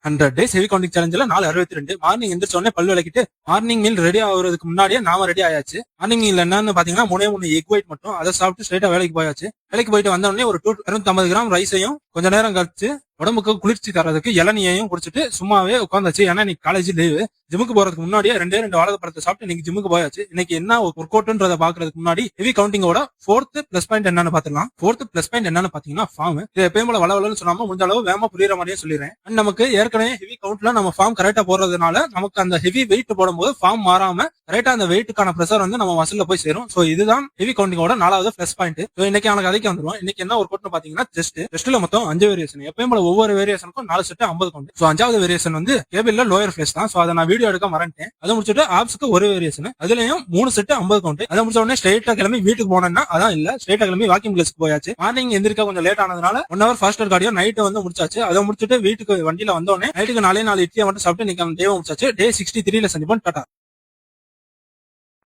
100 days heavy counting சேலஞ்சில் 462 morning எந்திரிச்ச உடனே பல்லு விளக்கிட்டு மார்னிங் மீல் ரெடி ஆகுறதுக்கு முன்னாடியே நாம ரெடி ஆயாச்சு. மார்னிங் மீல் என்னன்னு பாத்தீங்கன்னா 3 எக் ஒயிட் மட்டும் அதை சாப்பிட்டு ஸ்ட்ரைட்டா வேலைக்கு போயாச்சு. வேலைக்கு போயிட்டு வந்த உடனே ஒரு 250 கிராம் ரைஸையும் கொஞ்ச நேரம் கழிச்சு உடம்புக்கு குளிர்ச்சி தரதுக்கு இளநியையும் குடிச்சிட்டு சும்மாவே உட்காந்துச்சு. ஏன்னா இன்னைக்கு காலேஜ் லீவு. ஜிம்முக்கு போறதுக்கு முன்னாடியே 2 வாழைப்பழத்தை சாப்பிட்டு இன்னைக்கு ஜிம்முக்கு போயாச்சு. இன்னைக்கு என்ன ஒர்க் அவுட்ன்றத பாக்குறதுக்கு முன்னாடி ஹெவி கவுண்டிங்கோட 4th பிளஸ் பாயிண்ட் என்னன்னு பாத்துக்கலாம். 4th பிளஸ் பாயிண்ட் என்னன்னு பாத்தீங்கன்னா ஃபார்ம். இது எப்பயும் போல வளவலன்னு சொல்லாம முடிஞ்ச அளவு வேகமா புரியுற மாதிரியே சொல்லிடுறேன். நமக்கு ஏற்கனவே ஹெவி கவுண்ட்ல நம்ம ஃபார்ம் கரெக்டா போடுறதுனால நமக்கு அந்த ஹெவி வெயிட் போடும்போது ஃபார்ம் மாறாம கரெக்டா அந்த வெயிட்டுக்கான பிரஷர் வந்து நம்ம மசில்ல போய் சேரும். சோ இதுதான் ஹெவி கவுண்டிங்கோட 4வது பிளஸ் பாயிண்ட். இன்னைக்கு எனக்கு கதைக்கு வந்துடும். இன்னைக்கு என்ன ஒர்க் அவுட்னு பாத்தீங்கன்னா செஸ்ட்ல மொத்தம் 5 வேரியேஷன். எப்பயும் போல ஒவ்வொரு வேரியேஷனுக்கும் 4 செட் 50 கவுண்ட். சோ 5வது வேரியேஷன் வந்து கேபிள்ல லோயர் ஃபிளேஸ் தான். சோ அதை நான் வீடியோ எடுக்க மறந்துட்டேன். அதை முடிச்சுட்டு ஆப்ஸ்க்கு ஒரு வேரியேஷன், அதுலயும் 3 செட் 50 கவுண்ட். அதை முடிச்ச உடனே ஸ்ட்ரைட்டா கிளம்பி வீட்டுக்கு போனேன்னா அதான் இல்ல, ஸ்ட்ரைட்டா கிளம்பி வாக்கிங் பிளேஸ்க்கு போயாச்சு. மார்னிங் எந்திரிக்க கொஞ்சம் லேட் ஆனதுனால 1 hour ஃபாஸ்டர் கார்டியோ நைட் வந்து முடிச்சாச்சு. அதை முடிச்சுட்டு வீட்டுக்கு வண்டியில வந்தோடனே நைட்டுக்கு 4 இட்லியை மட்டும் சாப்பிட்டு இன்னைக்கு டே முடிச்சாச்சு. டே 63ல சந்திப்போம். டாடா.